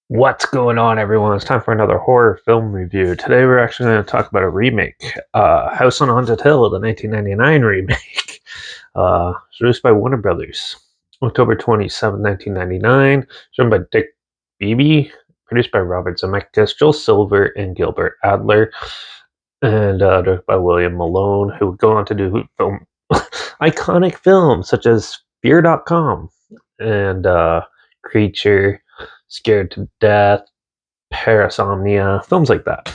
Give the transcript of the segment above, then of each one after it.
What's going on, everyone? It's time for another horror film review. Today, we're actually going to talk about a remake, House on Haunted Hill, the 1999 remake. It's released by Warner Brothers, October 27, 1999. Written by Dick Beebe, produced by Robert Zemeckis, Joel Silver, and Gilbert Adler, and directed by William Malone, who would go on to do film iconic films such as Fear.com and Creature, Scared to Death, Parasomnia, films like that.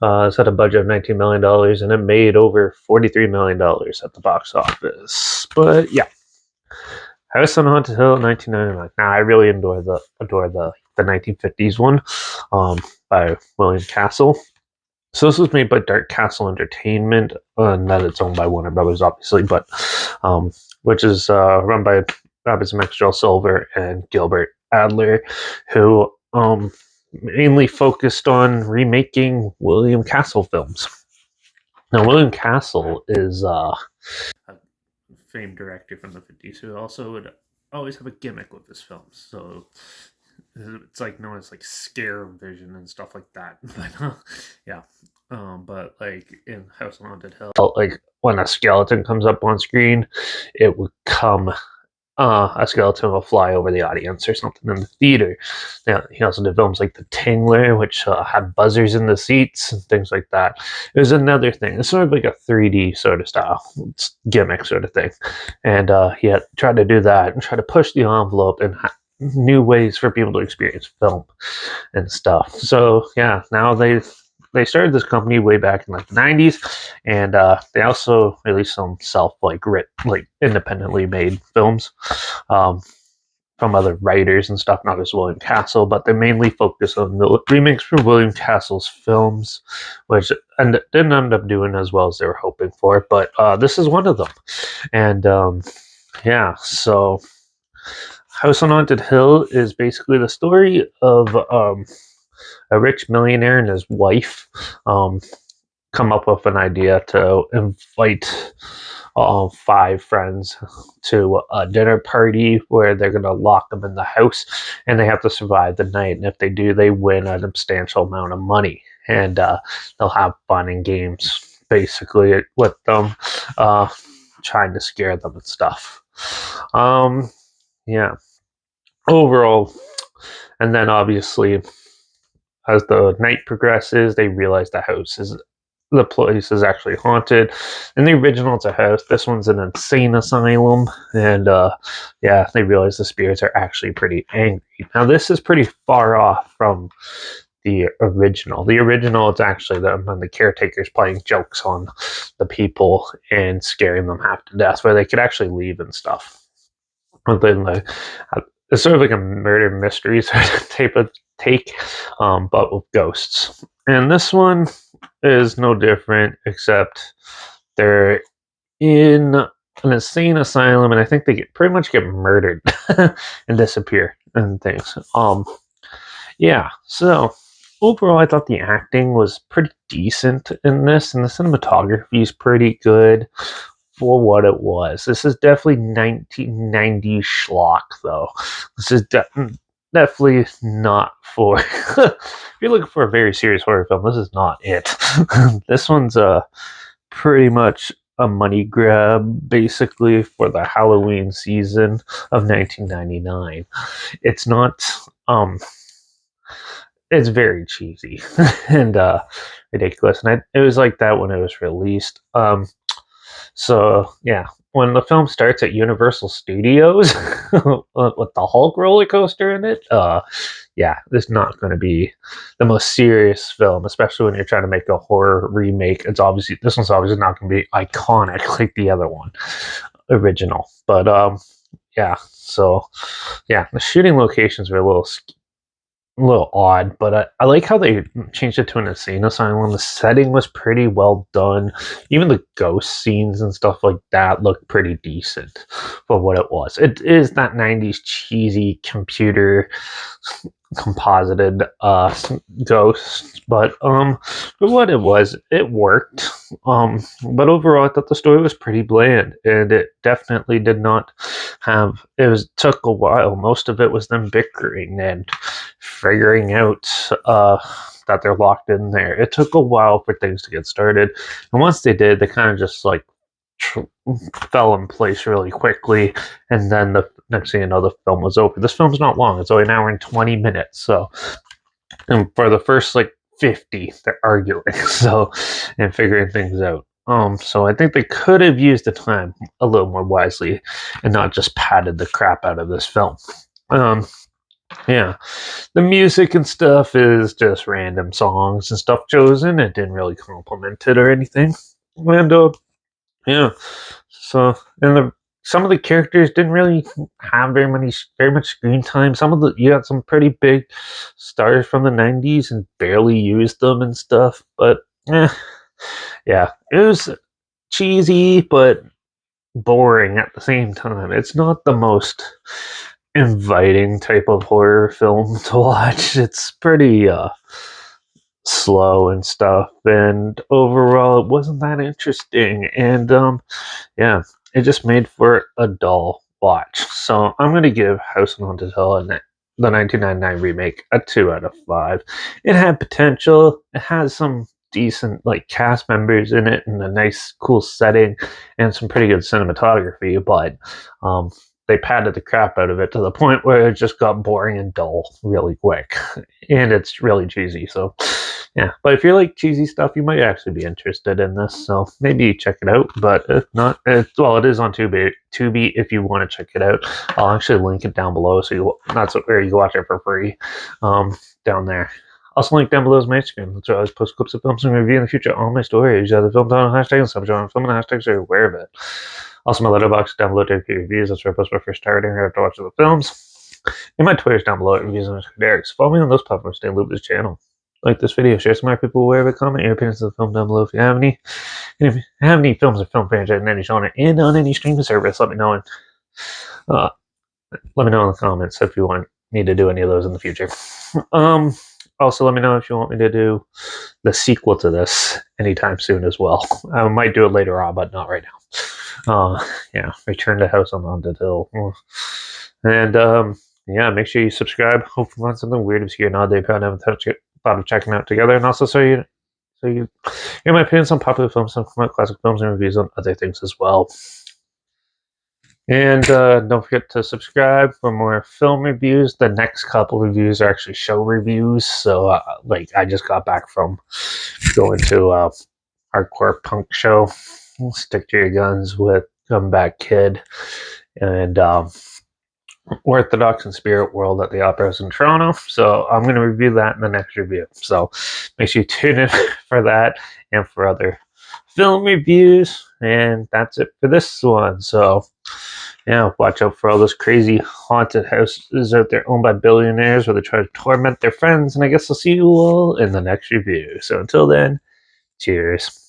It's had a budget of $19 million and it made over $43 million at the box office. But yeah, House on Haunted Hill, 1999. Now I really adore the 1950s one, by William Castle. So this was made by Dark Castle Entertainment, and that it's owned by Warner Brothers, obviously, but which is run by Robert Zemeckis, Joel Silver, and Gilbert Adler, who mainly focused on remaking William Castle films. Now, William Castle is a famed director from the 50s who also would always have a gimmick with his films. So it's like known as like scare vision and stuff like that. But yeah. But like in House on Haunted Hill, like when a skeleton comes up on screen, it would come a skeleton will fly over the audience or something in the theater. Now, he also did films like The Tingler, which had buzzers in the seats and things like that. It was another thing. It's sort of like a 3D sort of style, gimmick sort of thing. And he had tried to do that and try to push the envelope and new ways for people to experience film and stuff. So yeah, now they started this company way back in like the 90s, and they also released some independently made films from other writers and stuff, not just William Castle, but they mainly focus on the remakes for William Castle's films, which didn't end up doing as well as they were hoping for, but this is one of them. And yeah, so House on Haunted Hill is basically the story of a rich millionaire and his wife come up with an idea to invite all 5 friends to a dinner party where they're going to lock them in the house and they have to survive the night. And if they do, they win a substantial amount of money. And they'll have fun and games basically with them, trying to scare them and stuff. Yeah. Overall, and then obviously, as the night progresses, they realize the place is actually haunted. In the original, it's a house. This one's an insane asylum, and yeah, they realize the spirits are actually pretty angry. Now, this is pretty far off from the original. The original, it's actually them and the caretakers playing jokes on the people and scaring them half to death, where they could actually leave and stuff. But then it's sort of like a murder mystery sort of type of take, but with ghosts. And this one is no different, except they're in an insane asylum, and I think they pretty much get murdered and disappear and things. Yeah. So overall, I thought the acting was pretty decent in this, and the cinematography is pretty good for what it was. This is definitely 1990 schlock, though. This is definitely not for. If you're looking for a very serious horror film, this is not it. This one's pretty much a money grab, basically, for the Halloween season of 1999. It's not. It's very cheesy and ridiculous, and it was like that when it was released. So yeah, when the film starts at Universal Studios with the Hulk roller coaster in it, yeah, this is not going to be the most serious film, especially when you're trying to make a horror remake. This one's obviously not going to be iconic like the other one, original. But yeah, so yeah, the shooting locations were a little odd, but I like how they changed it to an insane asylum. The setting was pretty well done. Even the ghost scenes and stuff like that looked pretty decent for what it was. It is that 90s cheesy computer composited ghosts, but for what it was, it worked. But overall, I thought the story was pretty bland, and it definitely did not have. Took a while. Most of it was them bickering and figuring out that they're locked in there. It took a while for things to get started, and once they did, they kind of just like fell in place really quickly. And then the next thing you know, the film was over. This film's not long; it's only an hour and 20 minutes. So, and for the first like 50, they're arguing, so and figuring things out. So I think they could have used the time a little more wisely and not just padded the crap out of this film. Um, yeah, the music and stuff is just random songs and stuff chosen. It didn't really compliment it or anything. And yeah, so and some of the characters didn't really have very much screen time. Some of the you got some pretty big stars from the '90s and barely used them and stuff. But yeah, it was cheesy but boring at the same time. It's not the most inviting type of horror film to watch. It's pretty slow and stuff, and overall it wasn't that interesting. And yeah, it just made for a dull watch. So I'm gonna give House on Haunted Hill and the 1999 remake a 2 out of 5. It had potential. It has some decent like cast members in it and a nice cool setting and some pretty good cinematography, but they padded the crap out of it to the point where it just got boring and dull really quick. And it's really cheesy. So yeah, but if you like cheesy stuff, you might actually be interested in this. So maybe check it out. But if not, it is on Tubi. Tubi, if you want to check it out, I'll actually link it down below. So that's where you can watch it for free, down there. Also, link down below is my Instagram. That's where I always post clips of films and review in the future. All my stories, the film down hashtag and subject on film and hashtags, so you're aware of it. Also, my Letterbox down below to reviews. That's where I post my first targeting after watching the films. And my Twitter's down below at reviews and Derek. So follow me on those platforms. Stay in loop with this channel. Like this video, share some more people aware of it, comment your opinions of the film down below if you have any. And if you have any films or film franchise in any genre and on any streaming service, let me know. And let me know in the comments if you want me to do any of those in the future. Also, let me know if you want me to do the sequel to this anytime soon as well. I might do it later on, but not right now. Yeah, Return to House on Haunted Hill. And yeah, make sure you subscribe. Hope you want something weird, obscure, and odd they probably haven't thought of checking out together. And also, so you hear my opinions on popular films, some classic films, and reviews on other things as well. And don't forget to subscribe for more film reviews. The next couple reviews are actually show reviews. So, like, I just got back from going to a hardcore punk show, Stick to Your Guns with Come Back Kid, and Orthodox and Spirit World at the Opera House in Toronto. So I'm going to review that in the next review. So make sure you tune in for that and for other film reviews. And that's it for this one. So yeah, watch out for all those crazy haunted houses out there owned by billionaires where they try to torment their friends. And I guess I'll see you all in the next review. So until then, cheers.